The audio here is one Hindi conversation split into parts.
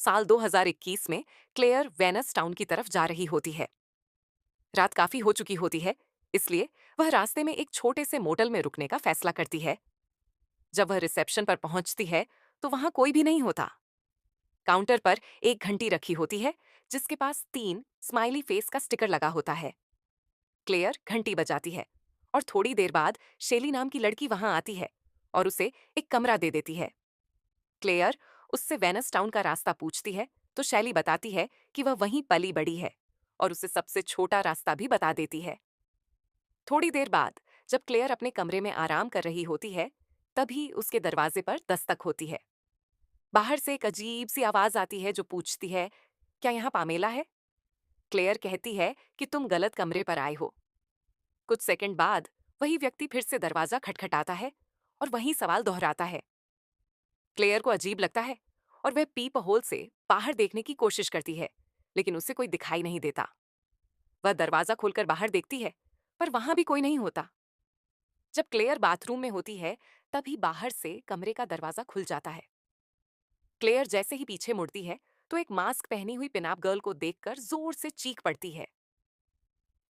साल 2021 में क्लेयर वेनस टाउन की तरफ जा रही होती है। रात काफी हो चुकी होती है, इसलिए वह रास्ते में एक छोटे से मोटल में रुकने का फैसला करती है। जब वह रिसेप्शन पर पहुंचती है तो वहां कोई भी नहीं होता। काउंटर पर एक घंटी रखी होती है जिसके पास 3 स्माइली फेस का स्टिकर लगा होता है। क्लेयर घंटी बजाती है और थोड़ी देर बाद शेली नाम की लड़की वहां आती है और उसे एक कमरा दे देती है। क्लेयर उससे वेनस टाउन का रास्ता पूछती है तो शैली बताती है कि वह वहीं पली बड़ी है और उसे सबसे छोटा रास्ता भी बता देती है। थोड़ी देर बाद जब क्लेयर अपने कमरे में आराम कर रही होती है, तभी उसके दरवाजे पर दस्तक होती है। बाहर से एक अजीब सी आवाज आती है जो पूछती है, क्या यहाँ पामेला है? क्लेयर कहती है कि तुम गलत कमरे पर आए हो। कुछ सेकंड बाद वही व्यक्ति फिर से दरवाजा खटखटाता है और वही सवाल दोहराता है। क्लेयर को अजीब लगता है और वह पीप होल से बाहर देखने की कोशिश करती है, लेकिन उसे कोई दिखाई नहीं देता। वह दरवाजा खोलकर बाहर देखती है, पर वहां भी कोई नहीं होता। जब क्लेयर बाथरूम में होती है, तभी बाहर से कमरे का दरवाजा खुल जाता है। क्लेयर जैसे ही पीछे मुड़ती है, तो एक मास्क पहनी हुई पिनअप गर्ल को देखकर जोर से चीख पड़ती है।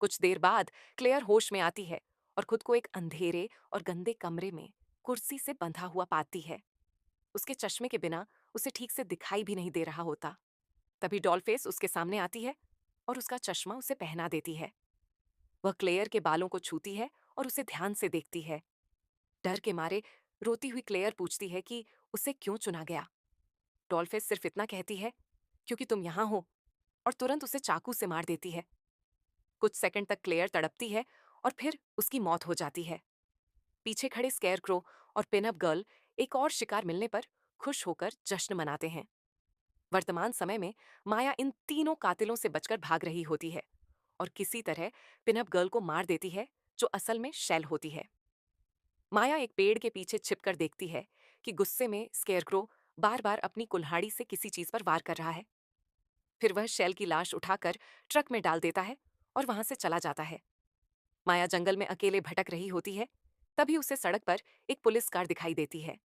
कुछ देर बाद क्लेयर होश में आती है और खुद को एक अंधेरे और गंदे कमरे में कुर्सी से बंधा हुआ पाती है। उसके चश्मे के बिना उसे ठीक से दिखाई भी नहीं दे रहा होता। तभी डॉलफेस उसके सामने आती है और उसका चश्मा उसे पहना देती है। वह क्लेयर के बालों को छूती है और उसे ध्यान से देखती है। डर के मारे रोती हुई क्लेयर पूछती है कि उसे क्यों चुना गया। डॉलफेस सिर्फ इतना कहती है, क्योंकि तुम यहाँ हो, और तुरंत उसे चाकू से मार देती है। कुछ सेकंड तक क्लेयर तड़पती है और फिर उसकी मौत हो जाती है। पीछे खड़े स्केयरक्रो और पिनअप गर्ल एक और शिकार मिलने पर खुश होकर जश्न मनाते हैं। वर्तमान समय में माया इन तीनों कातिलों से बचकर भाग रही होती है और किसी तरह पिनअप गर्ल को मार देती है, जो असल में शैल होती है। माया एक पेड़ के पीछे छिपकर देखती है कि गुस्से में स्केयरक्रो बार बार अपनी कुल्हाड़ी से किसी चीज पर वार कर रहा है। फिर वह शैल की लाश उठाकर ट्रक में डाल देता है और वहां से चला जाता है। माया जंगल में अकेले भटक रही होती है, तभी उसे सड़क पर एक पुलिस कार दिखाई देती है।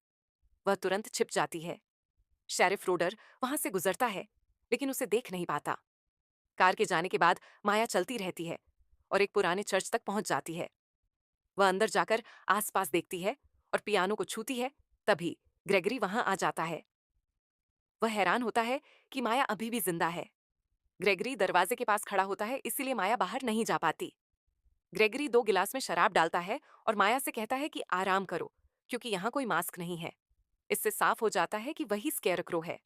वह तुरंत छिप जाती है। शेरिफ रोडर वहां से गुजरता है, लेकिन उसे देख नहीं पाता। कार के जाने के बाद माया चलती रहती है और एक पुराने चर्च तक पहुंच जाती है। वह अंदर जाकर आसपास देखती है और पियानो को छूती है, तभी ग्रेगरी वहां आ जाता है। वह हैरान होता है कि माया अभी भी जिंदा है। ग्रेगरी दरवाजे के पास खड़ा होता है, इसीलिए माया बाहर नहीं जा पाती। ग्रेगरी 2 गिलास में शराब डालता है और माया से कहता है कि आराम करो, क्योंकि यहाँ कोई मास्क नहीं है। इससे साफ हो जाता है कि वही स्केयरक्रो है।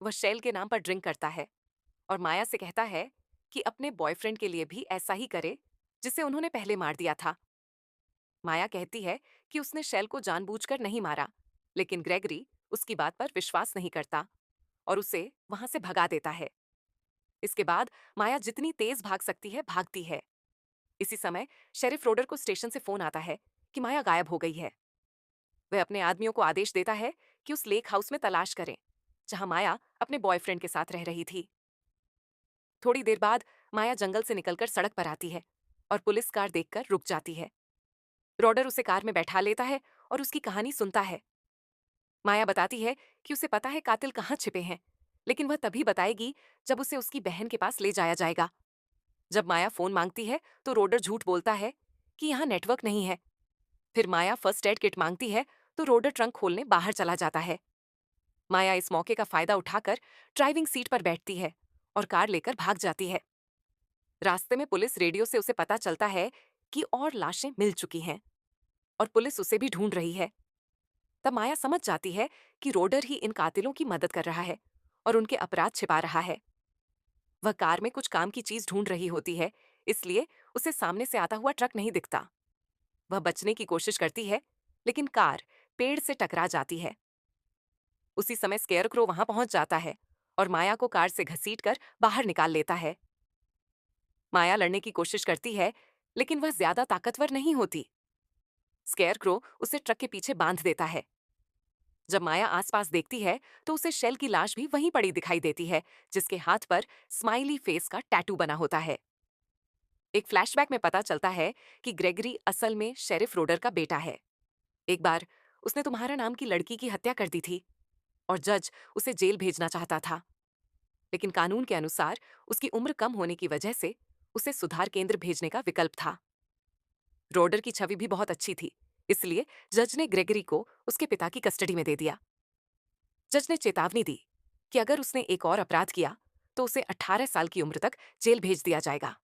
वह शेल के नाम पर ड्रिंक करता है और माया से कहता है कि अपने बॉयफ्रेंड के लिए भी ऐसा ही करे, जिसे उन्होंने पहले मार दिया था। माया कहती है कि उसने शेल को जानबूझकर नहीं मारा, लेकिन ग्रेगरी उसकी बात पर विश्वास नहीं करता और उसे वहां से भगा देता है। इसके बाद माया जितनी तेज भाग सकती है भागती है। इसी समय शेरिफ रोडर को स्टेशन से फोन आता है कि माया गायब हो गई है। वह अपने आदमियों को आदेश देता है कि उस लेक हाउस में तलाश करें, जहां माया अपने बॉयफ्रेंड के साथ रह रही थी। थोड़ी देर बाद माया जंगल से निकलकर सड़क पर आती है और पुलिस कार देखकर रुक जाती है। रॉडर उसे कार में बैठा लेता है और उसकी कहानी सुनता है। माया बताती है कि उसे पता है कातिल कहाँ छिपे हैं, लेकिन वह तभी बताएगी जब उसे उसकी बहन के पास ले जाया जाएगा। जब माया फोन मांगती है तो रोडर झूठ बोलता है कि यहाँ नेटवर्क नहीं है। फिर माया फर्स्ट एड किट मांगती है तो रोडर ट्रंक खोलने बाहर चला जाता है। माया इस मौके का फायदा उठाकर ड्राइविंग सीट पर बैठती है और कार लेकर भाग जाती है। रास्ते में पुलिस रेडियो से उसे पता चलता है कि और लाशें मिल चुकी हैं और पुलिस उसे भी ढूंढ रही है। तब माया समझ जाती है कि रोडर ही इन कातिलों की मदद कर रहा है और उनके अपराध छिपा रहा है। वह कार में कुछ काम की चीज ढूंढ रही होती है, इसलिए उसे सामने से आता हुआ ट्रक नहीं दिखता। वह बचने की कोशिश करती है, लेकिन कार पेड़ से टकरा जाती है। उसी समय स्केयरक्रो वहां पहुंच जाता है और माया को कार से घसीटकर बाहर निकाल लेता है। माया लड़ने की कोशिश करती है, लेकिन वह ज्यादा ताकतवर नहीं होती। स्केयरक्रो उसे ट्रक के पीछे बांध देता है। जब माया आसपास देखती है तो उसे शेल की लाश भी वहीं पड़ी दिखाई देती है, जिसके हाथ पर स्माइली फेस का टैटू बना होता है। एक फ्लैशबैक में पता चलता है कि ग्रेगरी असल में शेरिफ रोडर का बेटा है। एक बार उसने तुम्हारा नाम की लड़की की हत्या कर दी थी और जज उसे जेल भेजना चाहता था। लेकिन कानून के अनुसार उसकी उम्र कम होने की वजह से उसे सुधार केंद्र भेजने का विकल्प था। रोडर की छवि भी बहुत अच्छी थी, इसलिए जज ने ग्रेगरी को उसके पिता की कस्टडी में दे दिया। जज ने चेतावनी दी कि अगर उसने एक और अपराध किया तो उसे 18 साल की उम्र तक जेल भेज दिया जाएगा।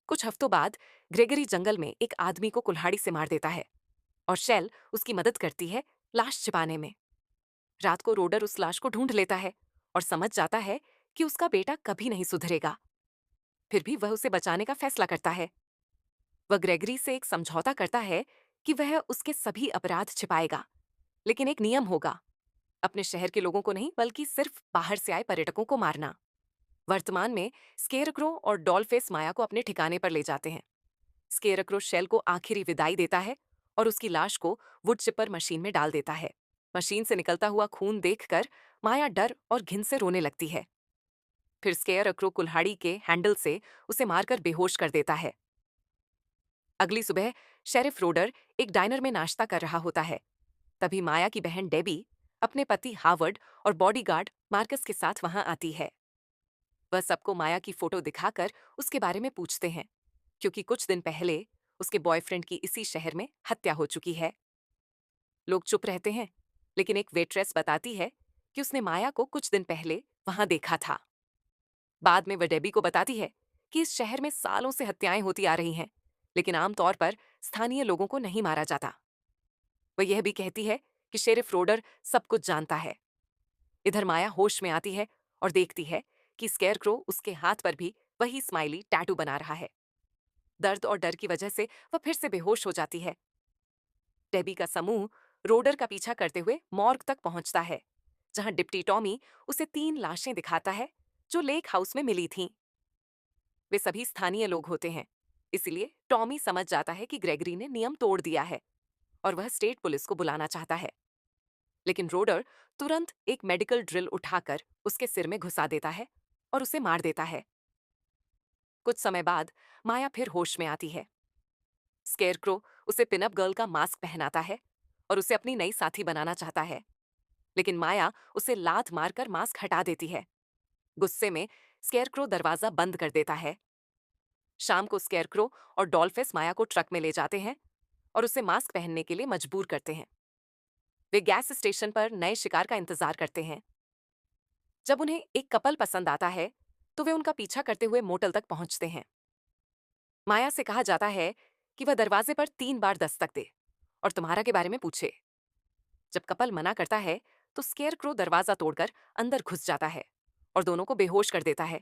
कुछ हफ्तों बाद ग्रेगरी जंगल में एक आदमी को कुल्हाड़ी से मार देता है और शेल उसकी मदद करती है लाश छिपाने में। रात को रोडर उस लाश को ढूंढ लेता है और समझ जाता है कि उसका बेटा कभी नहीं सुधरेगा। फिर भी वह उसे बचाने का फैसला करता है। वह ग्रेगरी से एक समझौता करता है कि वह उसके सभी अपराध छिपाएगा, लेकिन एक नियम होगा, अपने शहर के लोगों को नहीं बल्कि सिर्फ बाहर से आए पर्यटकों को मारना। वर्तमान में स्केयरक्रो और डॉलफेस माया को अपने ठिकाने पर ले जाते हैं। स्केयरक्रो शेल को आखिरी विदाई देता है और उसकी लाश को वुड चिपर मशीन में डाल देता है। मशीन से निकलता हुआ खून देखकर माया डर और घिन से रोने लगती है। फिर स्केयरक्रो कुल्हाड़ी के हैंडल से उसे मारकर बेहोश कर देता है। अगली सुबह शेरिफ रोडर एक डाइनर में नाश्ता कर रहा होता है। तभी माया की बहन डेबी अपने पति हावर्ड और बॉडीगार्ड मार्कस के साथ वहां आती है। वह सबको माया की फोटो दिखाकर उसके बारे में पूछते हैं, क्योंकि कुछ दिन पहले उसके बॉयफ्रेंड की इसी शहर में हत्या हो चुकी है। लोग चुप रहते हैं, लेकिन एक वेट्रेस बताती है कि उसने माया को कुछ दिन पहले वहां देखा था। बाद में वह डेबी को बताती है कि इस शहर में सालों से हत्याएं होती आ रही हैं, लेकिन आमतौर पर स्थानीय लोगों को नहीं मारा जाता। वह यह भी कहती है कि शेरिफ रोडर सब कुछ जानता है। इधर माया होश में आती है और देखती है कि स्केयरक्रो उसके हाथ पर भी वही स्माइली टैटू बना रहा है। दर्द और डर की वजह से वह फिर से बेहोश हो जाती है। डेबी का समूह रोडर का पीछा करते हुए मॉर्ग तक पहुंचता है, जहां डिप्टी टॉमी उसे 3 लाशें दिखाता है जो लेक हाउस में मिली थीं। वे सभी स्थानीय लोग होते हैं, इसलिए टॉमी समझ जाता है कि ग्रेगरी ने नियम तोड़ दिया है और वह स्टेट पुलिस को बुलाना चाहता है। लेकिन रोडर तुरंत एक मेडिकल ड्रिल उठाकर उसके सिर में घुसा देता है और उसे मार देता है। कुछ समय बाद माया फिर होश में आती है। स्केयरक्रो उसे पिनअप गर्ल का मास्क पहनाता है और उसे अपनी नई साथी बनाना चाहता है, लेकिन माया उसे लात मारकर मास्क हटा देती है। गुस्से में स्केयरक्रो दरवाजा बंद कर देता है। शाम को स्केयरक्रो और डॉल्फिस माया को ट्रक में ले जाते हैं और उसे मास्क पहनने के लिए मजबूर करते हैं। वे गैस स्टेशन पर नए शिकार का इंतजार करते हैं। जब उन्हें एक कपल पसंद आता है तो वे उनका पीछा करते हुए मोटल तक पहुंचते हैं। माया से कहा जाता है कि वह दरवाजे पर 3 बार दस्तक दे और तुम्हारा के बारे में पूछे। जब कपल मना करता है तो स्केयरक्रो दरवाजा तोड़कर अंदर घुस जाता है और दोनों को बेहोश कर देता है।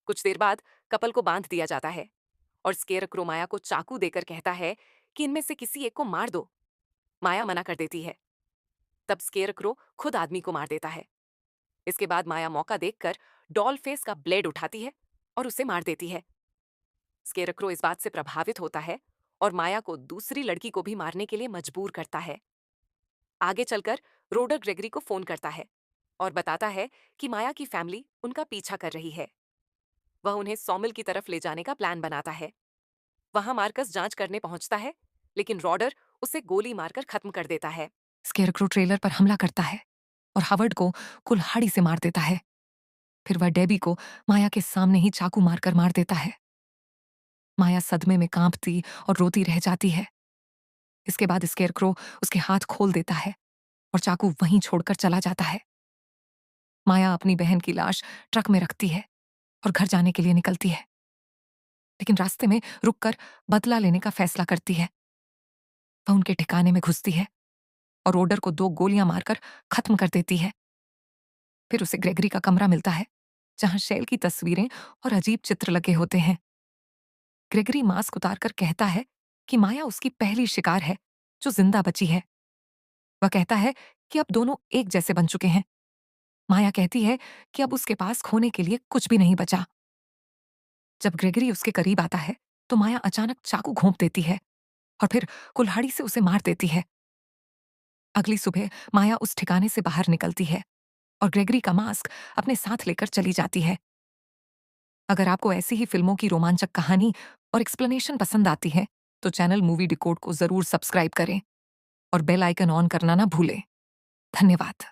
कुछ देर बाद कपल को बांध दिया जाता है और स्केयरक्रो माया को चाकू देकर कहता है कि इनमें से किसी एक को मार दो। माया मना कर देती है। तब स्केयरक्रो खुद आदमी को मार देता है। इसके बाद माया मौका देखकर डॉल फेस का ब्लेड उठाती है और उसे मार देती है। स्केयरक्रो इस बात से प्रभावित होता है और माया को दूसरी लड़की को भी मारने के लिए मजबूर करता है। आगे चलकर रोडर ग्रेगरी को फोन करता है और बताता है कि माया की फैमिली उनका पीछा कर रही है। वह उन्हें सॉमिल की तरफ ले जाने का प्लान बनाता है। वहां मार्कस जांच करने पहुंचता है, लेकिन रॉडर उसे गोली मारकर खत्म कर देता है। स्केयरक्रो ट्रेलर पर हमला करता है और हावर्ड को कुल्हाड़ी से मार देता है। फिर वह डेबी को माया के सामने ही चाकू मारकर मार देता है। माया सदमे में कांपती और रोती रह जाती है। इसके बाद स्केयरक्रो उसके हाथ खोल देता है और चाकू वहीं छोड़कर चला जाता है। माया अपनी बहन की लाश ट्रक में रखती है और घर जाने के लिए निकलती है, लेकिन रास्ते में रुककर बदला लेने का फैसला करती है। वह उनके ठिकाने में घुसती है और रोडर को 2 गोलियां मारकर खत्म कर देती है। फिर उसे ग्रेगरी का कमरा मिलता है, जहां शेल की तस्वीरें और अजीब चित्र लगे होते हैं। ग्रेगरी मास्क उतारकर कहता है कि माया उसकी पहली शिकार है जो जिंदा बची है। वह कहता है कि अब दोनों एक जैसे बन चुके हैं। माया कहती है कि अब उसके पास खोने के लिए कुछ भी नहीं बचा। जब ग्रेगरी उसके करीब आता है तो माया अचानक चाकू घोंप देती है और फिर कुल्हाड़ी से उसे मार देती है। अगली सुबह माया उस ठिकाने से बाहर निकलती है और ग्रेगरी का मास्क अपने साथ लेकर चली जाती है। अगर आपको ऐसी ही फिल्मों की रोमांचक कहानी और एक्सप्लेनेशन पसंद आती है तो चैनल मूवी डिकोड को जरूर सब्सक्राइब करें और बेल आइकन ऑन करना ना भूलें। धन्यवाद।